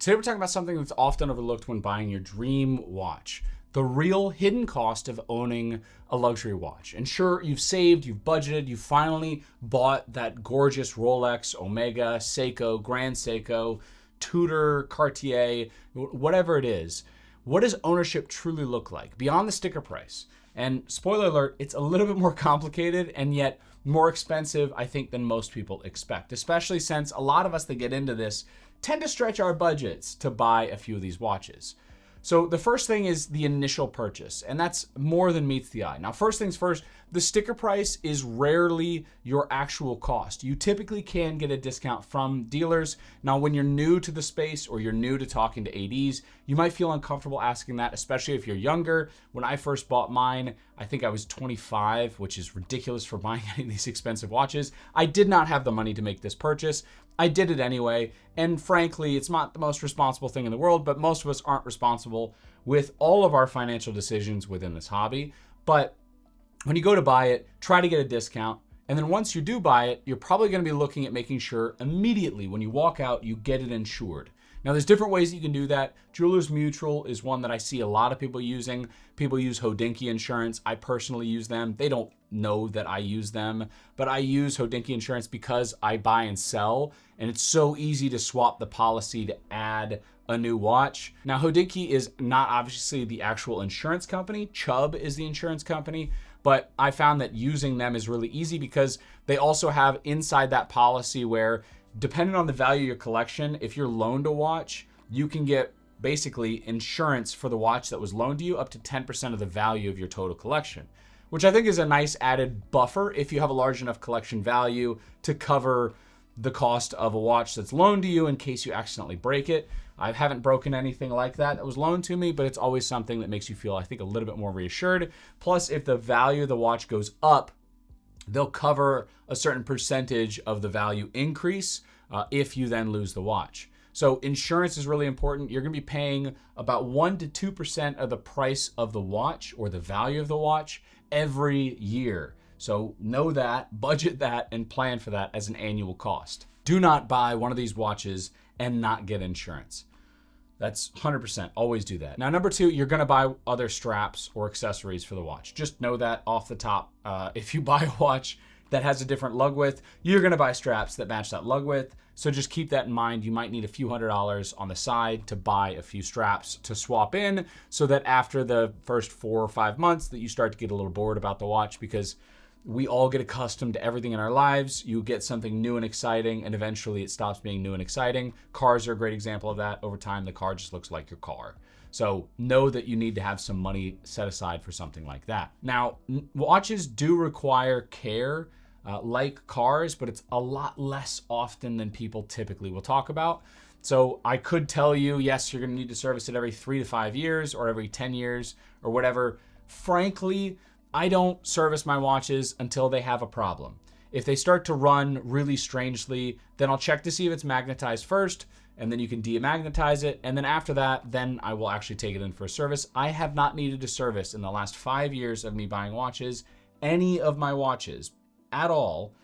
Today we're talking about something that's often overlooked when buying your dream watch. The real hidden cost of owning a luxury watch. And sure, you've saved, you've budgeted, you finally bought that gorgeous Rolex, Omega, Seiko, Grand Seiko, Tudor, Cartier, whatever it is. What does ownership truly look like beyond the sticker price? And spoiler alert, it's a little bit more complicated and yet more expensive, I think, than most people expect, especially since a lot of us that get into this tend to stretch our budgets to buy a few of these watches. So the first thing is the initial purchase, and that's more than meets the eye. Now, first things first, the sticker price is rarely your actual cost. You typically can get a discount from dealers. Now, when you're new to the space or you're new to talking to ADs, you might feel uncomfortable asking that, especially if you're younger. When I first bought mine, I think I was 25, which is ridiculous for buying any of these expensive watches. I did not have the money to make this purchase. I did it anyway, and frankly, it's not the most responsible thing in the world, but most of us aren't responsible with all of our financial decisions within this hobby. But when you go to buy it, try to get a discount, and then once you do buy it, you're probably going to be looking at making sure immediately when you walk out, you get it insured. Now, there's different ways you can do that. Jewelers Mutual is one that I see a lot of people using. People use Hodinkee Insurance. I personally use them. They don't know that I use them, but I use Hodinkee Insurance because I buy and sell, and it's so easy to swap the policy to add a new watch. Now, Hodinkee is not obviously the actual insurance company. Chubb is the insurance company, but I found that using them is really easy because they also have inside that policy where, depending on the value of your collection, if you're loaned a watch, you can get basically insurance for the watch that was loaned to you up to 10% of the value of your total collection, which I think is a nice added buffer if you have a large enough collection value to cover the cost of a watch that's loaned to you in case you accidentally break it. I haven't broken anything like that was loaned to me, but it's always something that makes you feel, I think, a little bit more reassured. Plus, if the value of the watch goes up, they'll cover a certain percentage of the value increase if you then lose the watch. So insurance is really important. You're going to be paying about 1 to 2% of the price of the watch or the value of the watch every year. So know that, budget that, and plan for that as an annual cost. Do not buy one of these watches and not get insurance. That's 100%. Always do that. Now, number 2, you're going to buy other straps or accessories for the watch. Just know that off the top. If you buy a watch that has a different lug width, you're going to buy straps that match that lug width. So just keep that in mind. You might need a few $100s on the side to buy a few straps to swap in so that after the first 4 or 5 months that you start to get a little bored about the watch, because we all get accustomed to everything in our lives. You get something new and exciting, and eventually it stops being new and exciting. Cars are a great example of that. Over time, the car just looks like your car. So know that you need to have some money set aside for something like that. Now, watches do require care, like cars, but it's a lot less often than people typically will talk about. So I could tell you, yes, you're going to need to service it every 3 to 5 years or every 10 years or whatever. Frankly, I don't service my watches until they have a problem. If they start to run really strangely, then I'll check to see if it's magnetized first, and then you can demagnetize it. And then after that, then I will actually take it in for a service. I have not needed a service in the last 5 years of me buying watches, any of my watches at all.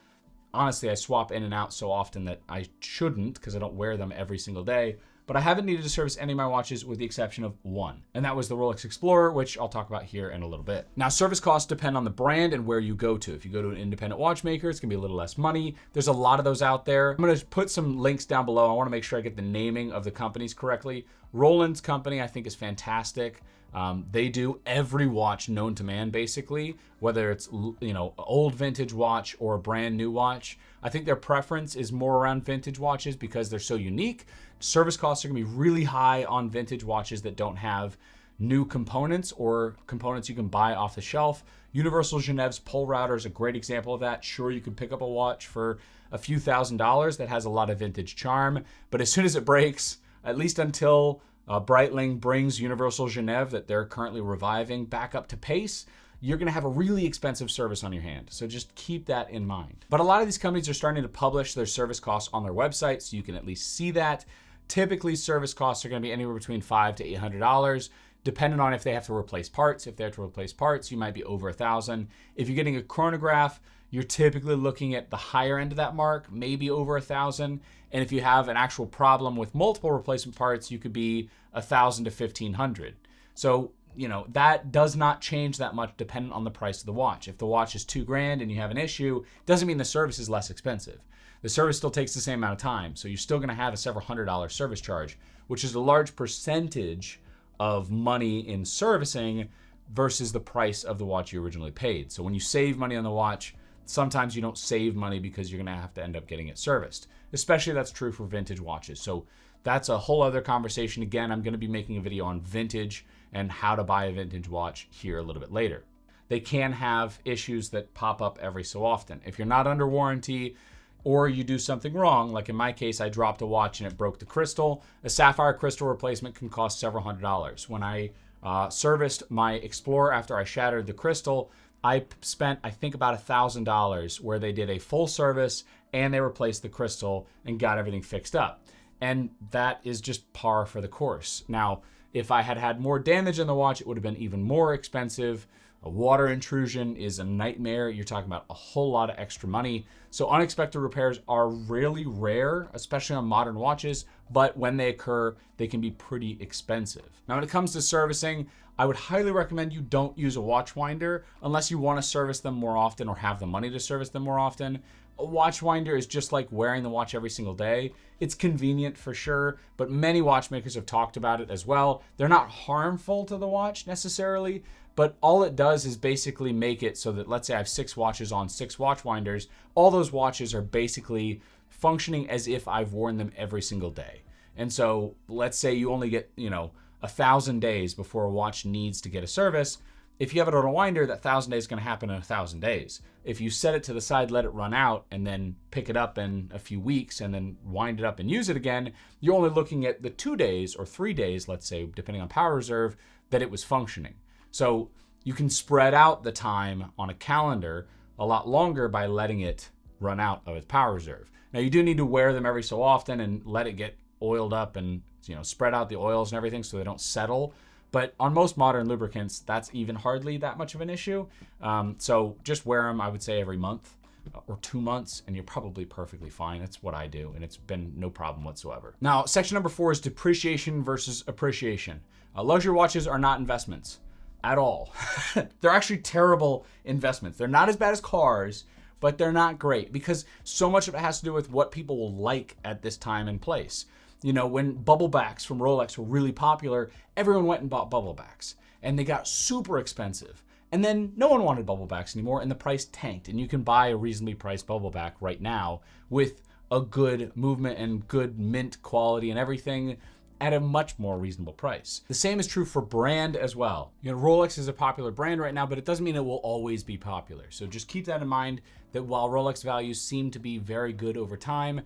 Honestly, I swap in and out so often that I shouldn't because I don't wear them every single day. But I haven't needed to service any of my watches with the exception of one, and that was the Rolex Explorer, which I'll talk about here in a little bit. Now, service costs depend on the brand and where you go to. If you go to an independent watchmaker, it's gonna be a little less money. There's a lot of those out there. I'm gonna put some links down below. I wanna make sure I get the naming of the companies correctly. Roland's company, I think, is fantastic. They do every watch known to man, basically, whether it's old vintage watch or a brand new watch. I think their preference is more around vintage watches because they're so unique. Service costs are gonna be really high on vintage watches that don't have new components or components you can buy off the shelf. Universal Geneve's pull router is a great example of that. Sure, you can pick up a watch for a few $1,000s that has a lot of vintage charm, but as soon as it breaks, at least until Breitling brings Universal Geneve that they're currently reviving back up to pace, you're going to have a really expensive service on your hand. So just keep that in mind. But a lot of these companies are starting to publish their service costs on their website, so you can at least see that. Typically, service costs are going to be anywhere between $500 to $800, depending on if they have to replace parts. If they have to replace parts, you might be over $1,000. If you're getting a chronograph, you're typically looking at the higher end of that mark, maybe over 1,000. And if you have an actual problem with multiple replacement parts, you could be 1,000 to 1,500. So, that does not change that much dependent on the price of the watch. If the watch is $2,000 and you have an issue, it doesn't mean the service is less expensive. The service still takes the same amount of time. So you're still going to have a several $100 service charge, which is a large percentage of money in servicing versus the price of the watch you originally paid. So when you save money on the watch, sometimes you don't save money because you're going to have to end up getting it serviced. Especially that's true for vintage watches. So that's a whole other conversation. Again, I'm going to be making a video on vintage and how to buy a vintage watch here a little bit later. They can have issues that pop up every so often. If you're not under warranty or you do something wrong, like in my case, I dropped a watch and it broke the crystal, a sapphire crystal replacement can cost several $100s. When I serviced my Explorer after I shattered the crystal, I spent, I think, about $1,000 where they did a full service and they replaced the crystal and got everything fixed up. And that is just par for the course. Now, if I had had more damage in the watch, it would have been even more expensive. A water intrusion is a nightmare. You're talking about a whole lot of extra money. So unexpected repairs are really rare, especially on modern watches, but when they occur, they can be pretty expensive. Now, when it comes to servicing, I would highly recommend you don't use a watch winder unless you want to service them more often or have the money to service them more often. A watch winder is just like wearing the watch every single day. It's convenient for sure, but many watchmakers have talked about it as well. They're not harmful to the watch necessarily, but all it does is basically make it so that, let's say I have 6 watches on 6 watch winders, all those watches are basically functioning as if I've worn them every single day. And so let's say you only get, 1,000 days before a watch needs to get a service. If you have it on a winder, that 1,000 days is going to happen in 1,000 days. If you set it to the side, let it run out, and then pick it up in a few weeks and then wind it up and use it again, you're only looking at the 2 days or 3 days, let's say, depending on power reserve, that it was functioning. So you can spread out the time on a calendar a lot longer by letting it run out of its power reserve. Now, you do need to wear them every so often and let it get oiled up and spread out the oils and everything so they don't settle. But on most modern lubricants, that's even hardly that much of an issue. So just wear them, I would say, every month or 2 months, and you're probably perfectly fine. That's what I do, and it's been no problem whatsoever. Now, section number 4 is depreciation versus appreciation. Luxury watches are not investments at all. They're actually terrible investments. They're not as bad as cars, but they're not great because so much of it has to do with what people will like at this time and place. When bubble backs from Rolex were really popular, everyone went and bought bubble backs and they got super expensive. And then no one wanted bubble backs anymore and the price tanked. And you can buy a reasonably priced bubble back right now with a good movement and good mint quality and everything at a much more reasonable price. The same is true for brand as well. Rolex is a popular brand right now, but it doesn't mean it will always be popular. So just keep that in mind that while Rolex values seem to be very good over time,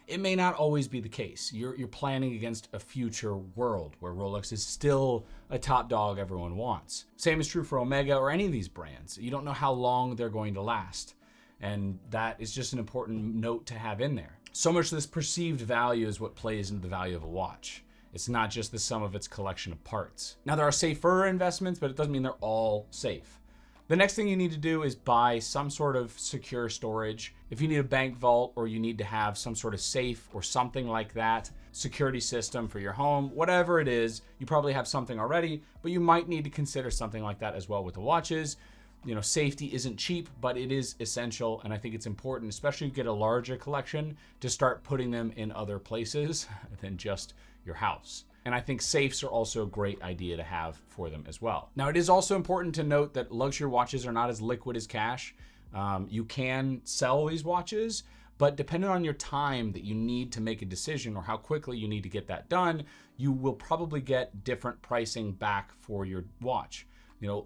it may not always be the case. You're planning against a future world where Rolex is still a top dog everyone wants. Same is true for Omega or any of these brands. You don't know how long they're going to last. And that is just an important note to have in there. So much of this perceived value is what plays into the value of a watch. It's not just the sum of its collection of parts. Now, there are safer investments, but it doesn't mean they're all safe. The next thing you need to do is buy some sort of secure storage. If you need a bank vault or you need to have some sort of safe or something like that, security system for your home, whatever it is, you probably have something already, but you might need to consider something like that as well with the watches. Safety isn't cheap, but it is essential. And I think it's important, especially if you get a larger collection, to start putting them in other places than just your house. And I think safes are also a great idea to have for them as well. Now, it is also important to note that luxury watches are not as liquid as cash. You can sell these watches, but depending on your time that you need to make a decision or how quickly you need to get that done, you will probably get different pricing back for your watch.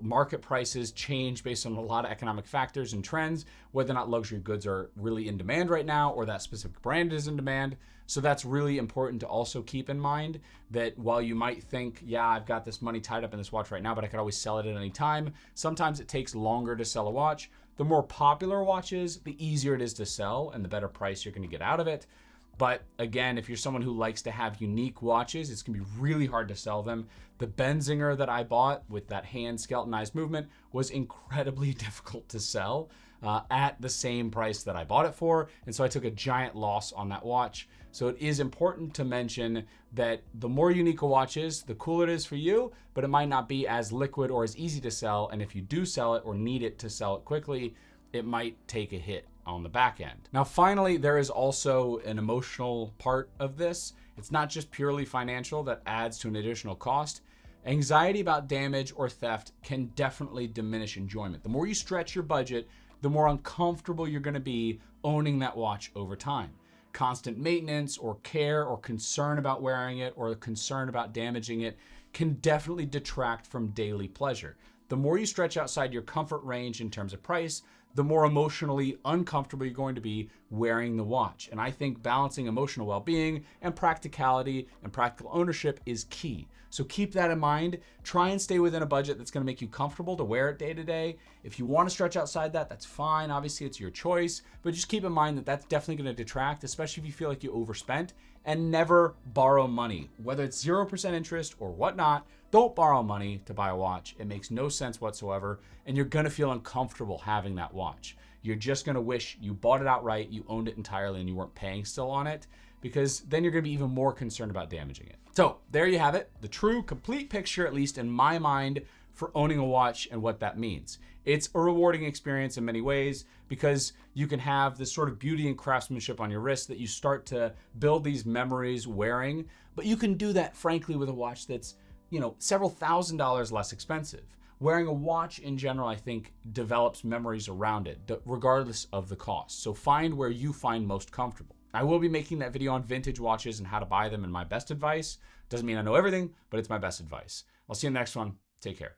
Market prices change based on a lot of economic factors and trends, whether or not luxury goods are really in demand right now or that specific brand is in demand. So that's really important to also keep in mind that while you might think, yeah, I've got this money tied up in this watch right now, but I could always sell it at any time. Sometimes it takes longer to sell a watch. The more popular watches, the easier it is to sell and the better price you're going to get out of it. But again, if you're someone who likes to have unique watches, it's going to be really hard to sell them. The Benzinger that I bought with that hand skeletonized movement was incredibly difficult to sell. at the same price that I bought it for. And so I took a giant loss on that watch. So it is important to mention that the more unique a watch is, the cooler it is for you, but it might not be as liquid or as easy to sell. And if you do sell it or need it to sell it quickly, it might take a hit on the back end. Now, finally, there is also an emotional part of this. It's not just purely financial that adds to an additional cost. Anxiety about damage or theft can definitely diminish enjoyment. The more you stretch your budget, the more uncomfortable you're going to be owning that watch over time. Constant maintenance or care or concern about wearing it or concern about damaging it can definitely detract from daily pleasure. The more you stretch outside your comfort range in terms of price, the more emotionally uncomfortable you're going to be wearing the watch. And I think balancing emotional well-being and practicality and practical ownership is key. So keep that in mind. Try and stay within a budget that's going to make you comfortable to wear it day to day. If you want to stretch outside that, that's fine. Obviously, it's your choice. But just keep in mind that that's definitely going to detract, especially if you feel like you overspent. And never borrow money, whether it's 0% interest or whatnot. Don't borrow money to buy a watch. It makes no sense whatsoever, and you're gonna feel uncomfortable having that watch. You're just gonna wish you bought it outright, you owned it entirely, and you weren't paying still on it, because then you're gonna be even more concerned about damaging it. So there you have it, the true, complete picture, at least in my mind, for owning a watch and what that means. It's a rewarding experience in many ways because you can have this sort of beauty and craftsmanship on your wrist that you start to build these memories wearing, but you can do that frankly with a watch that's, several $1,000s less expensive. Wearing a watch in general, I think, develops memories around it, regardless of the cost. So find where you find most comfortable. I will be making that video on vintage watches and how to buy them and my best advice. Doesn't mean I know everything, but it's my best advice. I'll see you in the next one. Take care.